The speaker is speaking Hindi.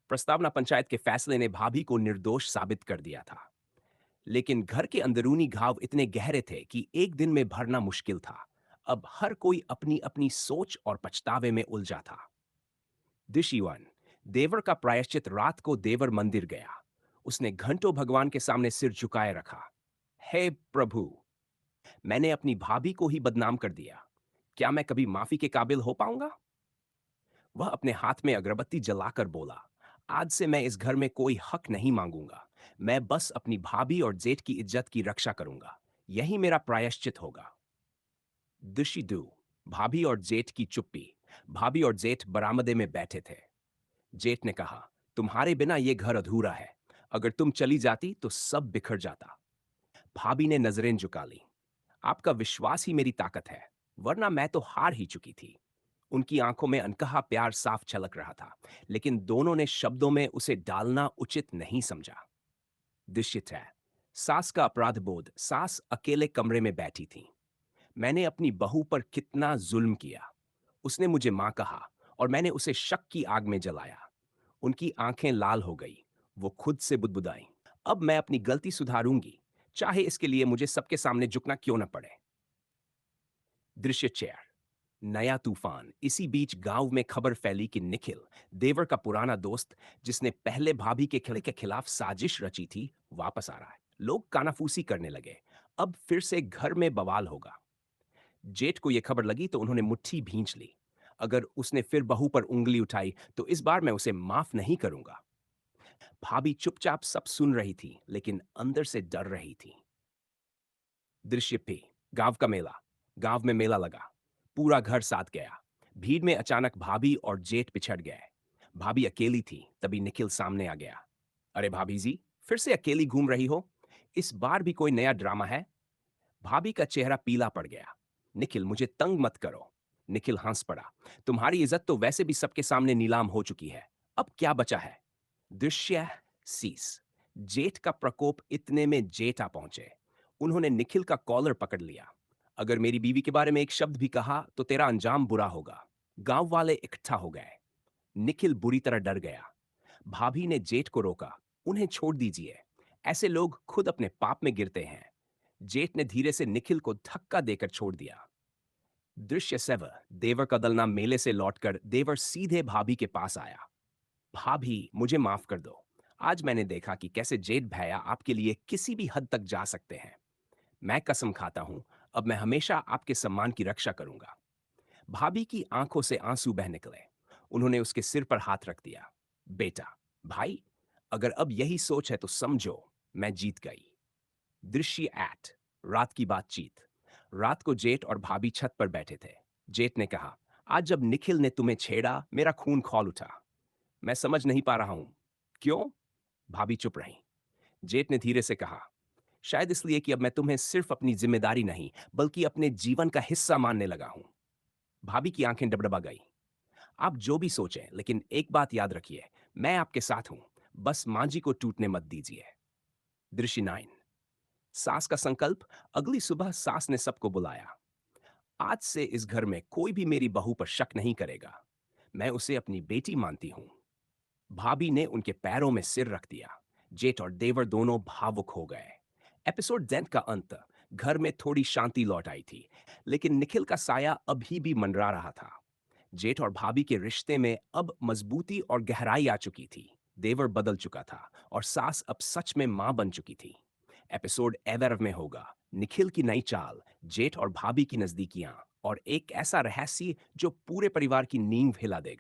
प्रस्तावना पंचायत के फैसले ने भाभी को निर्दोष साबित कर दिया था। लेकिन घर के अंदरूनी घाव इतने गहरे थे कि एक दिन में भरना मुश्किल था। अब हर कोई अपनी अपनी सोच और पछतावे में उलझा था। दिशीवन देवर का प्रायश्चित रात को देवर मंदिर गया। उसने घंटों भगवान के सामने सिर झुकाए रखा। हे प्रभु, मैंने अपनी भाभी को ही बदनाम कर दिया। क्या मैं कभी माफी के काबिल हो पाऊंगा? वह अपने हाथ में अगरबत्ती जलाकर बोला, आज से मैं इस घर में कोई हक नहीं मांगूंगा। मैं बस अपनी भाभी और जेठ की इज्जत की रक्षा करूंगा। यही मेरा प्रायश्चित होगा। दुशिदु भाभी और जेठ की चुप्पी। भाभी और जेठ बरामदे में बैठे थे। जेठ ने कहा, तुम्हारे बिना यह घर अधूरा है। अगर तुम चली जाती तो सब बिखर जाता। भाभी ने नजरें झुका ली। आपका विश्वास ही मेरी ताकत है, वरना मैं तो हार ही चुकी थी। उनकी आंखों में अनकहा प्यार साफ छलक रहा था, लेकिन दोनों ने शब्दों में उसे डालना उचित नहीं समझा। दृश्य है, सास का अपराध बोध। सास अकेले कमरे में बैठी थी। मैंने अपनी बहू पर कितना जुल्म किया। उसने मुझे मां कहा और मैंने उसे शक की आग में जलाया। उनकी आंखें लाल हो गई। वो खुद से बुदबुदाई, अब मैं अपनी गलती सुधारूंगी, चाहे इसके लिए मुझे सबके सामने झुकना क्यों न पड़े। दृश्य चेयर, नया तूफान। इसी बीच गांव में खबर फैली कि निखिल, देवर का पुराना दोस्त जिसने पहले भाभी के खिले के खिलाफ साजिश रची थी, वापस आ रहा है। लोग कानाफूसी करने लगे। अब फिर से घर में बवाल होगा। जेठ को यह खबर लगी तो उन्होंने मुट्ठी भींच ली। अगर उसने फिर बहू पर उंगली उठाई तो इस बार मैं उसे माफ नहीं करूंगा। भाभी चुपचाप सब सुन रही थी, लेकिन अंदर से डर रही थी। दृश्य पे, गांव का मेला। गांव में मेला लगा। पूरा घर साथ गया। भीड़ में अचानक भाभी और जेठ पिछड़ गए। भाभी अकेली थी, तभी निखिल सामने आ गया। अरे भाभी जी, फिर से अकेली घूम रही हो? इस बार भी कोई नया ड्रामा है? भाभी का चेहरा पीला पड़ गया। निखिल, मुझे तंग मत करो। निखिल हंस पड़ा। तुम्हारी इज्जत तो वैसे भी सबके सामने नीलाम हो चुकी है। अब क्या बचा है? दृश्य सीस। जेठ का प्रकोप इतने में जेठ आ पहुंचे। उन्होंने निखिल का कॉलर पकड़ लिया। अगर मेरी बीवी के बारे में एक शब्द भी कहा तो तेरा अंजाम बुरा होगा। गांव वाले इकट्ठा हो गए। निखिल बुरी तरह डर गया। भाभी ने जेठ को रोका। उन्हें छोड़ दीजिए। ऐसे लोग खुद अपने पाप में गिरते हैं। जेठ ने धीरे से निखिल को धक्का देकर छोड़ दिया। दृश्य 7, देवर का दल नाम मेले से लौटकर देवर सीधे भाभी के पास आया। भाभी, मुझे माफ कर दो। आज मैंने देखा कि कैसे जेठ भैया आपके लिए किसी भी हद तक जा सकते हैं। मैं कसम खाता हूं, अब मैं हमेशा आपके सम्मान की रक्षा करूंगा। भाभी की आंखों से आंसू बह निकले। उन्होंने उसके सिर पर हाथ रख दिया। बेटा, भाई, अगर अब यही सोच है तो समझो, मैं जीत गई। दृश्य 8, रात की बातचीत। रात को जेठ और भाभी छत पर बैठे थे। जेठ ने कहा, आज जब निखिल ने तुम्हें छेड़ा, मेरा खून खौल उठा। मैं समझ नहीं पा रहा हूं। क्यों? भाभी चुप रही। जेठ ने धीरे से कहा, शायद इसलिए कि अब मैं तुम्हें सिर्फ अपनी जिम्मेदारी नहीं, बल्कि अपने जीवन का हिस्सा मानने लगा हूं। भाभी की आंखें डबडबा गई। आप जो भी सोचें, लेकिन एक बात याद रखिए, मैं आपके साथ हूं। बस मां जी को टूटने मत दीजिए। दृश्य 9, सास का संकल्प। अगली सुबह सास ने सबको बुलाया। आज से इस घर में कोई भी मेरी बहू पर शक नहीं करेगा। मैं उसे अपनी बेटी मानती हूं। भाभी ने उनके पैरों में सिर रख दिया। जेठ और देवर दोनों भावुक हो गए। एपिसोड जेंट का अंत। घर में थोड़ी शांति लौट आई थी, लेकिन निखिल का साया अभी भी मंडरा रहा था। जेठ और भाभी के रिश्ते में अब मजबूती और गहराई आ चुकी थी। देवर बदल चुका था और सास अब सच में मां बन चुकी थी। एपिसोड एवर में होगा निखिल की नई चाल, जेठ और भाभी की नजदीकियां, और एक ऐसा रहस्य जो पूरे परिवार की नींव हिला देगा।